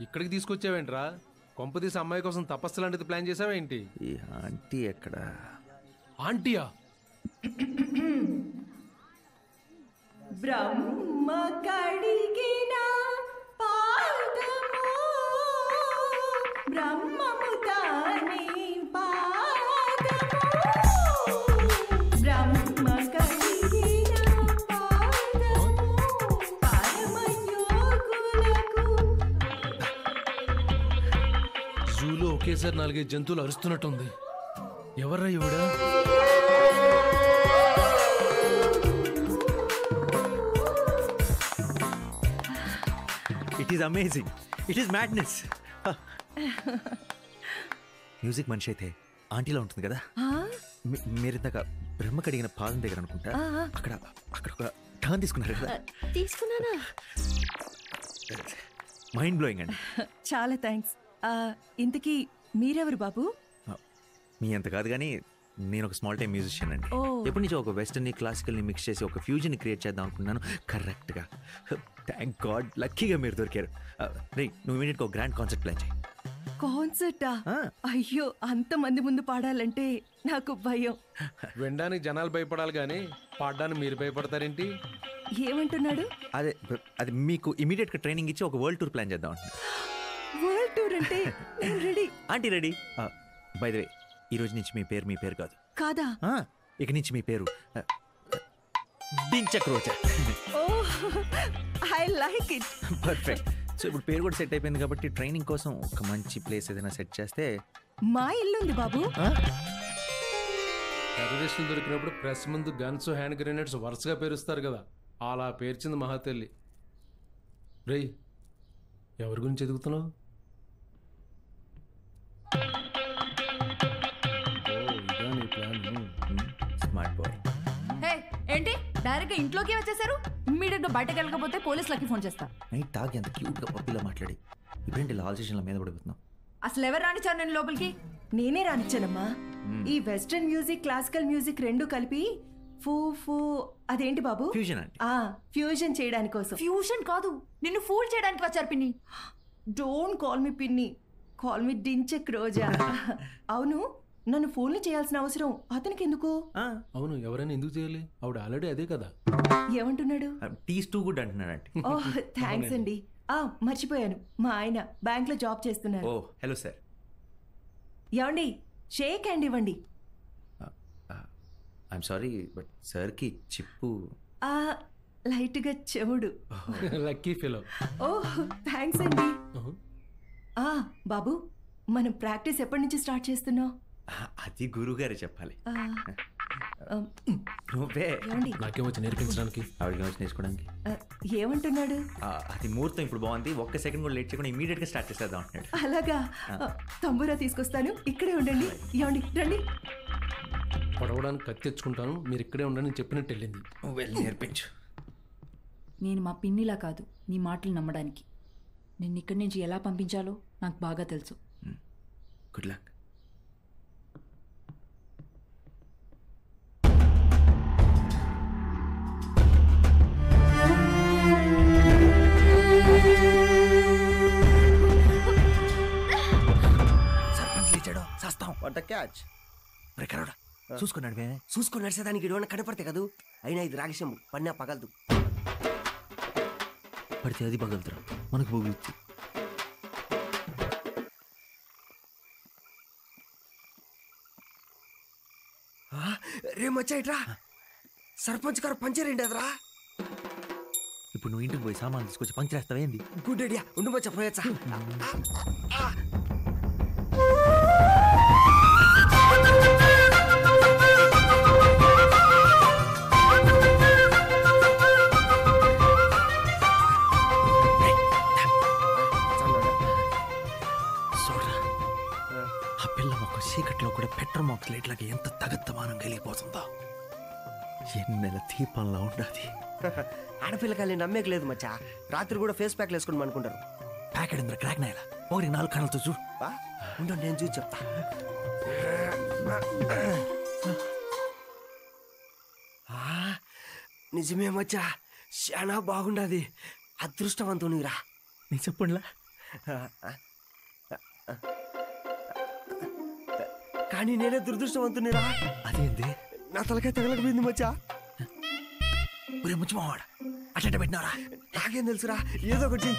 ఇక్కడికి తీసుకొచ్చావేంట్రా? కొంపదీసి అమ్మాయి కోసం తపస్సు లాంటిది ప్లాన్ చేసావేంటి? ఈ ఆంటీ ఎక్కడ? ఆంటీయా? బ్రహ్మ కడిగిన పాదము బ్రహ్మము తానే పాదము బ్రహ్మ కడిగిన పాదము పరమయోగులకు. జూలో ఒకేసారి 4-5 జంతువులు అరుస్తున్నట్టుంది. ఎవర్రా ఇవిడ? It is amazing, it is madness. Music మనిషి అయితే ఆంటీలో ఉంటుంది కదా. మీరు ఇందాక బ్రహ్మ కడిగిన పాదం దగ్గర అనుకుంటా అక్కడ అక్కడ ఒక టర్న్ తీసుకున్నారు కదా. తీసుకున్నానా? మైండ్ బ్లోయింగ్ అండి. చాలా థ్యాంక్స్. ఇంతకీ మీరెవరు బాబు? మీ అంత కాదు కానీ నేను ఒక స్మాల్ టైం మ్యూజిషియన్ అండి. ఎప్పటి నుంచో ఒక వెస్టర్న్ క్లాసికల్ని మిక్స్ చేసి ఒక ఫ్యూజన్ క్రియేట్ చేద్దాం అనుకున్నాను. కరెక్ట్గా, థ్యాంక్ గాడ్, లక్కీగా మీరు దొరికారు. రే, నువ్వు ఇమీడియట్గా ఒక గ్రాండ్ కాన్సర్ట్ ప్లాన్ చేయి. కాన్సర్టా? అయ్యో, అంతమంది ముందు పాడాలంటే నాకు భయం. వినడానికి జనాలు భయపడాలి కానీ పాడడానికి మీరు భయపడతారేంటి? ఏమంటున్నాడు? అది మీకు ఇమీడియట్గా ట్రైనింగ్ ఇచ్చి ఒక వరల్డ్ టూర్ ప్లాన్ చేద్దాం అంటున్నాను. వరల్డ్ టూర్ అంటే నేను ready. Aunty ready. By the way, ఈ రోజు నుంచి మీ పేరు కాదు. కాదా? ఇక నుంచి మీ పేరు Dinchak Roja. I like it. Perfect. So ఇప్పుడు పేరు కూడా సెట్ అయిపోయింది కాబట్టి ట్రైనింగ్ కోసం ఒక మంచి ప్లేస్ ఏదైనా సెట్ చేస్తే. మా ఇల్లు ఉంది బాబు. టెర్రరిస్టులు దొరికినప్పుడు ప్రెస్ ముందు గన్స్, హ్యాండ్ గ్రెనేడ్స్ వరుసగా పేరుస్తారు కదా, అలా పేర్చింది మహాతల్లి. రేయ్, ఎవరి గురించి ఎదుగుతున్నావు? Smart boy. ఏంటి డైరెక్ట్ ఇంట్లోకి వచ్చేసారు? ఇమ్మీడియట్ గా బయటకు వెళ్ళకపోతే పోలీసులకి ఫోన్ చేస్తా. నైట్ తాగి ఎంత క్యూట్ గా పప్పిలా మాట్లాడి ఇప్పుడేంటి లాల్ స్టేషన్ల మీద పడిపోతున్నావు? అసలు ఎవరు రానిచ్చారు నేను లోపలికి? నేనే రానిచ్చానమ్మా. ఈ వెస్టర్న్ మ్యూజిక్, క్లాసికల్ మ్యూజిక్ రెండు కలిపి ఫూ ఫూ అదేంటి బాబు? ఫ్యూజన్ అంటే. ఫ్యూజన్ చేయడానికి కోసం. ఫ్యూజన్ కాదు, నిన్ను ఫూల్ చేయడానికి వచ్చారు పిన్ని. డోంట్ కాల్ మీ పిన్ని, కాల్ మీ డించక్ రోజా. అవును, నన్ను ఫోన్లు చేయాల్సిన అవసరం అతనికి ఎందుకు? అవును, ఎవరైనా ఎందుకు చేయాలి? ఆవిడ ఆల్రెడీ అదే కదా. ఏమంటున్నాడు? టీస్ టూ గుడ్ అంటున్నాడు. ఓహ్, థ్యాంక్స్ అండి. మర్చిపోయాను, మా ఆయన బ్యాంక్ లో జాబ్ చేస్తున్నారు. ఓ హలో సార్. ఏమండి, షేక్ హ్యాండ్ ఇవ్వండి. ఐఎమ్ సారీ బట్ సార్కి చిప్పు లైట్ గా చెవుడు. Lucky fellow. ఓహ్, థ్యాంక్స్ అండి. బాబు, మనం ప్రాక్టీస్ ఎప్పటి నుంచి స్టార్ట్ చేస్తున్నావు? అది గురువు గారు చెప్పాలి. నువ్వే. నాకేం వచ్చి నేర్పించడానికి, ఆవిడకి వచ్చి నేర్చుకోవడానికి. ఏమంటున్నాడు? అది ముహూర్తం ఇప్పుడు బాగుంది, ఒక్క సెకండ్ కూడా లేట్ చేయకుండా ఇమీడియట్ గా స్టార్ట్ చేసేద్దాం అంటున్నాడు. అలాగా? తంబూరా తీసుకొస్తాను, ఇక్కడే ఉండండి. ఏమండి, రండి. పొడవడానికి కత్తి తెచ్చుకుంటాను, మీరు ఇక్కడే ఉండండి చెప్పినట్టు వెళ్ళింది. నువ్వు వెళ్ళి నేర్పించు. నేను మా పిన్నిలా కాదు నీ మాటలు నమ్మడానికి. నిన్ను ఇక్కడి నుంచి ఎలా పంపించాలో నాకు బాగా తెలుసు. Good luck. సర్పంచ్ లేచాడు, చేస్తాం. What the catch? చూసుకున్నాడు. చూసుకుని నడిచేదానికి ఇటువంటి కనపడితే కదా. అయినా ఇది రాగేశం పన్నా పగలదు. పడితే అది పగలుతురా, మనకు పోగులుద్ది. రే మచ్చా, సర్పంచ్ గారు పంచర్ ఏంటి అదరా? ఇప్పుడు నువ్వు ఇంటికి పోయి సామాన్లు తీసుకొచ్చి పంచర్ వేస్తావేంది? గుడ్ ఐడియా, ఉండు మచ్చా పోయచ్చా. ఆ పిల్ల ఒక చీకట్లో కూడా పెట్రోల్ మాక్స్ లైట్ లాగా ఎంత తగత్తమానం కలిగిపోతుందో. ఎన్నెల దీపంలా ఉండాది. ఆడపిల్లకాయలు నమ్మేకి లేదు మచ్చా. రాత్రి కూడా ఫేస్ ప్యాక్లు వేసుకుని అనుకుంటారు. ప్యాకెట్ ఇందులో క్రాక్ నాయలా, ఒకటి 4 కణాలతో చూ. ఉండు, నేను చూసి చెప్తా. నిజమే మచ్చా, చాలా బాగుండది. అదృష్టవంతునిరా. నీ చెప్పుండ్లా కానీ నేనే దురదృష్టవంతునిరా. అదేంది నా తలకాయ తగలకపోయింది మచ్చా. ఒరే ముచ్చిమావాడ అట్లా పెట్టినారా? నాకేం తెలుసురా, ఏదో ఒకటి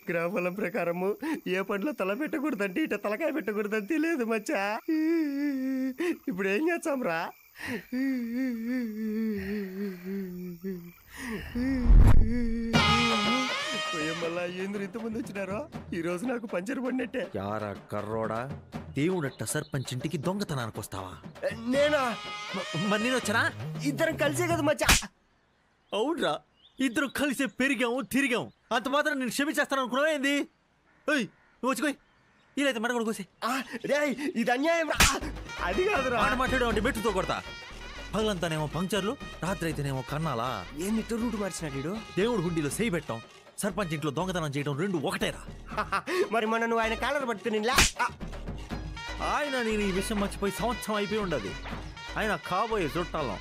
గ్రామాలం ప్రకారము ఏ పండ్లో తల పెట్టకూడదంటే ఇట తలకాయ పెట్టకూడదని తెలియదు మచ్చా. ఇప్పుడు ఏం చేస్తాం రా? మళ్ళా ఎందుకు ఇంతమంది వచ్చినారో ఈ రోజు నాకు పంచర్ పడినట్టే. యారా కర్రోడా, దేవుడట్ట సర్పంచ్ ఇంటికి దొంగతనానికి వస్తావా? నేనా? మరి నేను వచ్చానా? ఇద్దరం కలిసే కదా మచ్చా. అవునరా, ఇద్దరు కలిసే పెరిగాము తిరిగాము, అంత మాత్రం నేను క్షమించేస్తాను అనుకున్నావా ఏంది? ఓయ్ నువ్వు వచ్చుకోయ్, ఇదైతే మన కూడా కోసే. రే ఇది అన్యాయం రా. అది కాదురా. మాట మాట్లాడే మెట్టుతో కొడతా. పగలంతానేమో పంక్చర్లు, రాత్రి అయితేనేమో కన్నాలా. ఏంది రూట్ మార్చినాడు వీడు? దేవుడు హుండీలో చేయి పెట్టాం, సర్పంచ్ ఇంట్లో దొంగతనం చేయడం రెండు ఒకటేరా. మరి మొన్న నువ్వు ఆయన కాలర్ పట్టుకుని ఆయన నేను ఈ విషయం మర్చిపోయి సంవత్సరం అయిపోయి ఉండదు. ఆయన కాబోయే చుట్టాలం,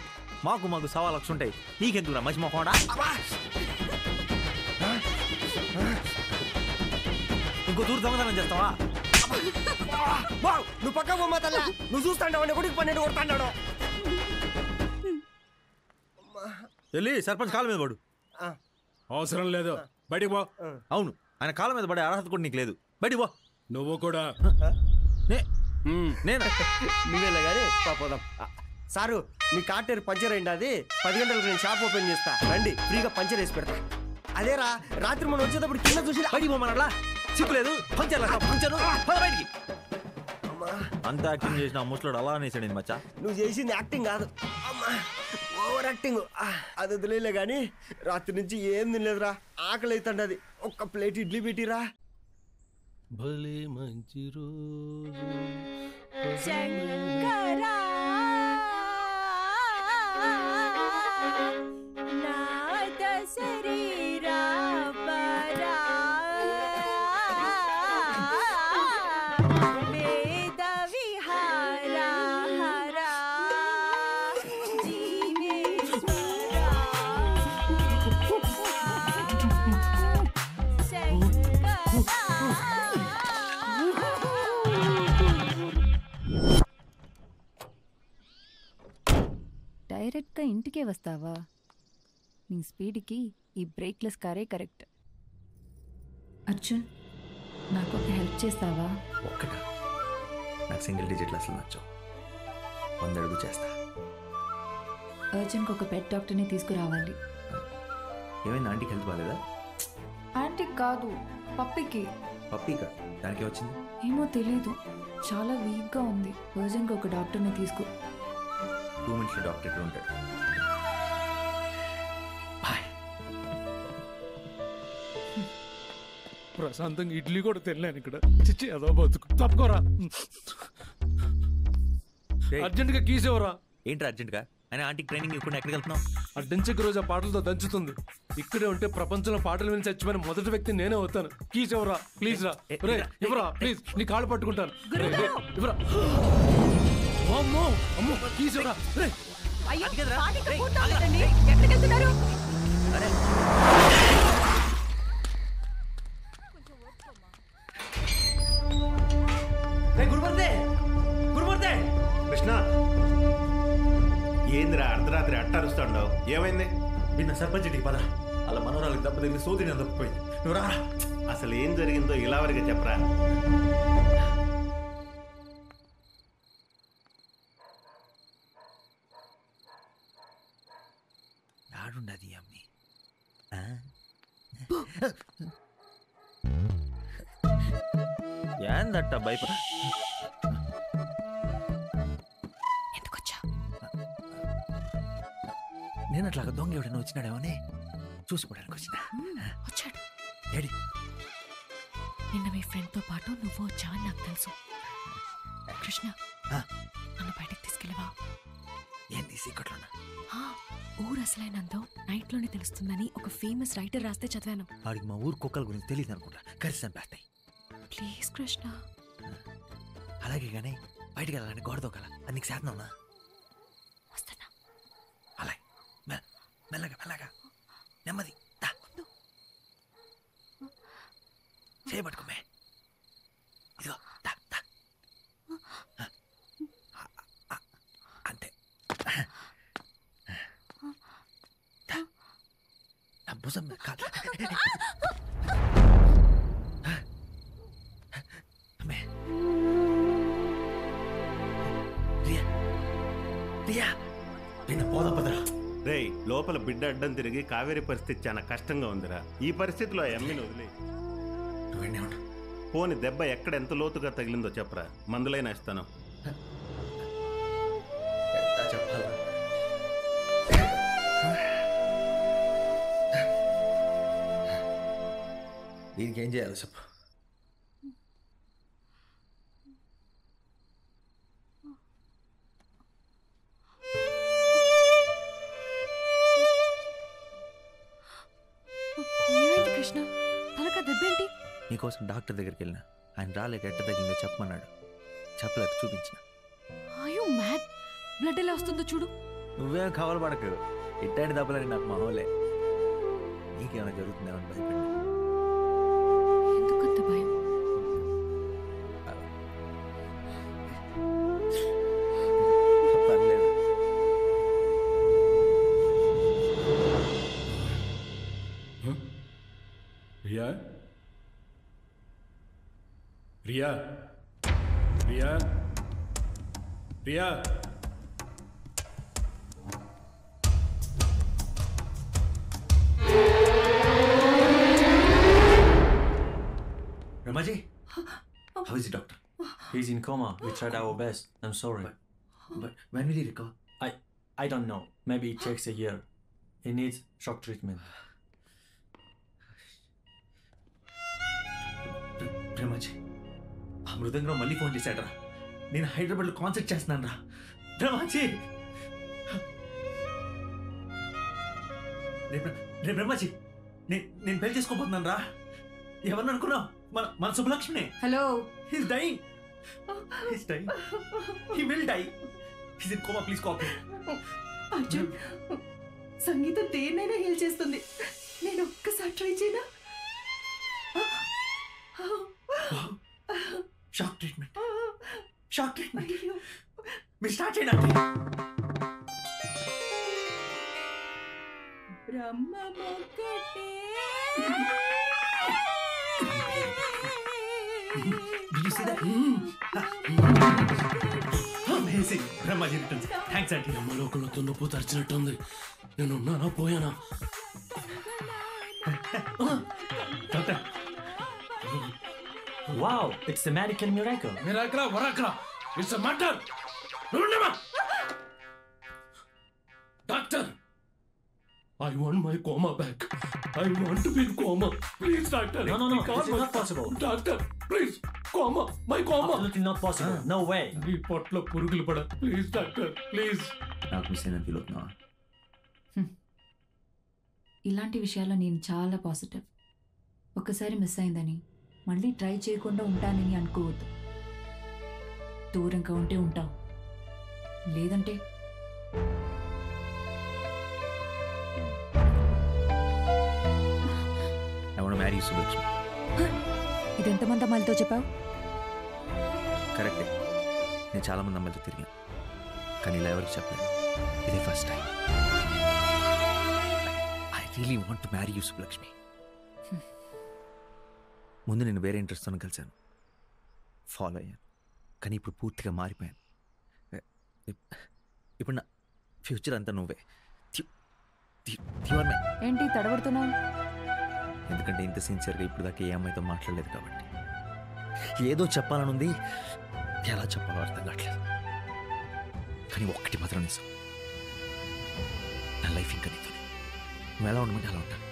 మాకు 1,00,000 ఉంటాయి. నీకెందుకురా మంచి మొహోడా? ఇంకో దూరం దొంగతనం చేస్తావా? నువ్వు పక్క బొమ్మ తల్ల, నువ్వు చూస్తాండావు కొడుకు 12 కొడతాడు. వెళ్ళి సర్పంచ్ కాళ్ళ మీద పడు. అవసరం లేదు, బయటికి పో. అవును, ఆయన కాళ్ళ మీద పడే అర్హత కూడా నీకు లేదు. బయటికి పో. నువ్వు కూడా. నేను నువ్వేలే కానీ పోదాం. సారు మీ కార్ పంచర్ అయింది, అది 10 గంటలకు నేను షాప్ ఓపెన్ చేస్తా, రండి ఫ్రీగా పంచర్ వేసి పెడతా. అదేరా రాత్రి మనం వచ్చేటప్పుడు కింద చూసి బయటికి పోమనట్లా సిగ్గులేదు. పంచర్ పంచరు బయటికి. అంత యాక్టింగ్ చేసిన ముసలోడు అలా అనేసాడు మచ్చా. నువ్వు చేసింది యాక్టింగ్ కాదు, ఓవర్ యాక్టింగ్. అది వదిలేలే కానీ రాత్రి నుంచి ఏం తినలేదురా, ఆకలి అవుతుండది. ఒక్క ప్లేట్ ఇడ్లీ పెట్టిరా. భలే మంచి రోజు శంకరా నాద శరీరా పరా వేద విహారా హరా జీవేశ్వరా శంకరా. డైరెక్ట్గా ఇంటికే వస్తావా? నీ స్పీడ్కి ఈ బ్రేక్లెస్ కారే కరెక్ట్. అర్జున్, నాకు ఒక హెల్ప్ చేస్తావా? ఒక్కట, నాకు సింగిల్ డిజిట్లు అసలు నచ్చవు. 100 అడుగు చేస్తా. అర్జున్కి ఒక పెట్ డాక్టర్ని తీసుకురావాలి. ఏమైంది? ఆంటీకి హెల్త్ బాగాలేదా? ఆంటీకి కాదు, పప్పికి. పప్పీకా? దానికి వచ్చింది ఏమో తెలీదు, చాలా వీక్గా ఉంది. అర్జున్కి ఒక డాక్టర్ని తీసుకో. 2 మినిట్స్లో డాక్టర్ ఇక్కడ ఉంటాడు. బాయ్. ప్రశాంతంగా ఇడ్లీ కూడా తినలేను ఇక్కడ. చిచ్చి అదో బతుకు. తప్పుకోరా. అర్జెంట్ గా కీసేవరా. ఏంటి అర్జెంట్గా? ఆయన ఆంటీకి ట్రైనింగ్ ఇప్పుడు ఎక్కడికి వెళ్తున్నావు? ఆ డంచెక్ రోజు ఆ పాటలతో దంచుతుంది. ఇక్కడే ఉంటే ప్రపంచంలో పాటలు విని చచ్చిపోయిన మొదటి వ్యక్తి నేనే అవుతాను. కీసేవరా ప్లీజ్ రా. రే ఇవ్వరా ప్లీజ్, నీ కాళ్ళు పట్టుకుంటాను. ఇవ్వరా. అమ్మో అమ్మో కీసేవరా. రే అయ్యో పాటిక కూర్చోండి, ఎక్కడికి వెళ్తున్నారు? కృష్ణ, ఏందిరా అర్ధరాత్రి అట్టరుస్తాండవు? ఏమైంది? నిన్న సర్పంచ్ ఇంటికి పద. అలా మనోరాలకు దెబ్బ తగిలి సోదిని తప్పిపోయింది. నువ్వు రా. అసలు ఏం జరిగిందో ఇలా వరకు చెప్పరా. ఆడుండది అమ్మి. ఏందట్ట భయప ఎందుకొచ్చా? నేను అట్లాగా దొంగ ఎవడైనా వచ్చినాడేమోనే చూసిపోవడానికి వచ్చిన. వచ్చాడు. ఏడి? నిన్న మీ ఫ్రెండ్తో పాటు నువ్వు వచ్చావని నాకు తెలుసు. కృష్ణ, నన్ను బయటకు తీసుకెళ్ళవా? ఏంది సీక్రెట్లోనా? ఊరు అసలైనందో నైట్లోనే తెలుస్తుందని ఒక ఫేమస్ రైటర్ రాస్తే చదివాను. వాడికి మా ఊరు కుక్కల గురించి తెలియదు అనుకుంటా. కరిసి చంపేస్తాయి. ప్లీజ్ కృష్ణ, అలాగే కానీ బయటికి వెళ్ళాలని గోడ దూకాల అది నీకు శాతనా వస్తున్నా. అలాగే మెల్లగా మెల్లగా నెమ్మది చేయబట్టుకోమే ఇదిగో అంతే నా భుజం మీద కాదు అమ్మే రియా రియా నిన్న పోదాపదరా రేయ్ లోపల బిడ్డ అడ్డం తిరిగి కావేరి పరిస్థితి చాలా కష్టంగా ఉందిరా. ఈ పరిస్థితిలో ఆ అమ్మిని వదిలే నువ్వేనే ఉన్నా పోని దెబ్బ ఎక్కడ ఎంత లోతుగా తగిలిందో చెప్పరా, మందులైనా ఇస్తాను. చెప్పాలా దీనికి ఏం చేయాలి చెప్పు. ఏమైంది కృష్ణ? తలక దెబ్బేంటి? నీకోసం డాక్టర్ దగ్గరికి వెళ్ళినా ఆయన రాలేక ఎట్ట తగిలిందో చెప్పమన్నాడు. చెప్పలేక చూపించిన. అయ్యో మ్యాడ్, బ్లడ్ ఎలా వస్తుందో చూడు. నువ్వేం కవలు పడకు, ఇట్టాంటి దెబ్బలని నాకు మామూలే. నీకేమైనా జరుగుతుందేమో అని భయపడి. ఎందుకంత భయం? పర్లేదు. Riya Riya Riya Riya Ramaji, how is the doctor? He's in coma. We tried our best. I'm sorry. But when will he recover? I don't know. Maybe it takes a year. He needs shock treatment. Ramaji, ఆ మృదంగం మళ్ళీ phone చేశాడరా. నేను హైదరాబాద్లో concert చేస్తున్నాను రా. రమాజీ, రేపు రమాజీ నేను పెళ్లి చేసుకోబోతున్నాను రా. ఎవరిని అనుకున్నావు? మన శుభలక్ష్మినే. Hello, He's dying. He's dying. He will die. He's in coma. Please call me. Arjun, సంగీతం దేన్నైనా హీల్ చేస్తుంది. నేను ఒక్కసారి ట్రై చేయనా? Shock treatment. Shock treatment. అయ్యో, మీరు స్టార్ట్ చేయండి. బ్రహ్మమొక్కటే. Did you see that? Amazing. Brahmaji returns. Thanks, auntie. అమ్మలోకంలో తున్నపూ తరిచినట్టుంది. నేను ఉన్నానా పోయానా? Doctor. Wow! It's a medical miracle. మిరాకిలా వరాకిలా, it's a murder. Doctor, I want my coma back. I want to be in coma. Please, doctor. No. This is not possible. Doctor, please. Coma. My coma. Absolutely not possible. No way. నీ పొట్లో పురుగులు పడ. Please doctor, please. నాకు miss అయిన feel అవుతున్నావా? ఇలాంటి విషయాల్లో నేను చాలా positive. ఒక్కసారి మిస్ అయిందని మళ్ళీ ట్రై చేయకుండా ఉంటానని అనుకోవద్దు. దూరంగా ఉంటే ఉంటావు, లేదంటే I want to marry you, Subhakshmi. ఇదెంతమంది అమ్మాయిలతో చెప్పావు? కరెక్టే, నేను చాలా మంది అమ్మాయిలతో తిరిగాను, కానీ ఇలా ఎవరికి చెప్పలేదు. ఇదే first time. I really want to marry you, Subbalakshmi. ముందు నేను వేరే ఇంట్రెస్ట్తో కలిశాను, ఫాలో అయ్యాను, కానీ ఇప్పుడు పూర్తిగా మారిపోయాను. ఇప్పుడు నా ఫ్యూచర్ అంతా నువ్వే. ఏంటి తడబడుతున్నావు? ఎందుకంటే ఇంత సిన్సియర్గా ఇప్పుడు దాకా ఏ అమ్మాయితో మాట్లాడలేదు కాబట్టి. ఏదో చెప్పాలనుంది, ఎలా చెప్పాలో అర్థం కావట్లేదు. కానీ ఒక్కటి మాత్రం నిజం, నా లైఫ్ ఇంకా నీతో. నువ్వు ఎలా ఉండమంటే అలా ఉంటాను.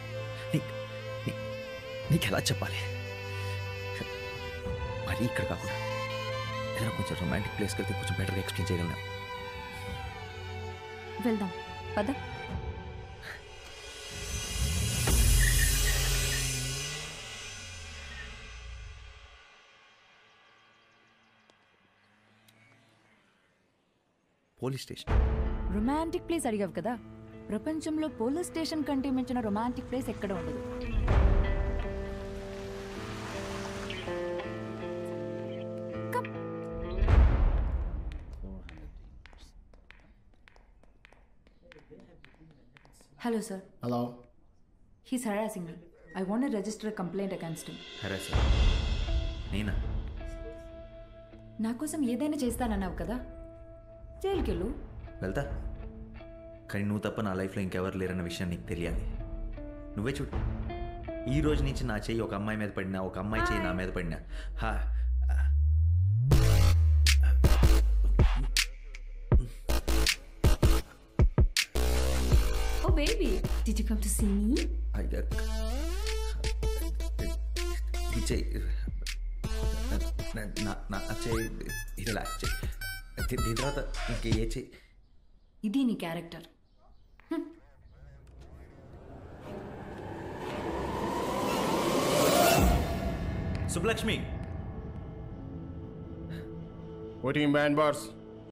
నీకు ఎలా చెప్పాలి? మరీ ఇక్కడ కాకుండా ఏదైనా కొంచెం రొమాంటిక్ ప్లేస్కి వెళ్తే కొంచెం బెటర్గా ఎక్స్ప్లెయిన్ చేయగలను. వెళ్దాం పద. Police station. రొమాంటిక్ ప్లేస్ అడిగావు కదా, ప్రపంచంలో పోలీస్ స్టేషన్ కంటే మించిన రొమాంటిక్ ప్లేస్ ఎక్కడ ఉండదు. Hello sir. Hello. He's harassing me. I want to register a complaint against him. Harass నేనా? నా కోసం ఏదైనా చేస్తానన్నావు కదా, జైలుకి వెళ్ళు. వెళ్తా, కానీ నువ్వు తప్ప నా లైఫ్లో ఇంకెవరు లేరన్న విషయం నీకు తెలియాలి. నువ్వే చూడు, ఈ రోజు నుంచి నా చెయ్యి ఒక అమ్మాయి మీద పడినా, ఒక అమ్మాయి చెయ్యి నా మీద పడినా, Oh baby, did you come to see me? ఈ చెయ్యి నా చెయ్యి ఇది లాస్ట్ చెయ్యి, దీని తర్వాత ఇంకే ఏ చెయ్యి. ఇది నీ character. Subbalakshmi. What do you mean, boss?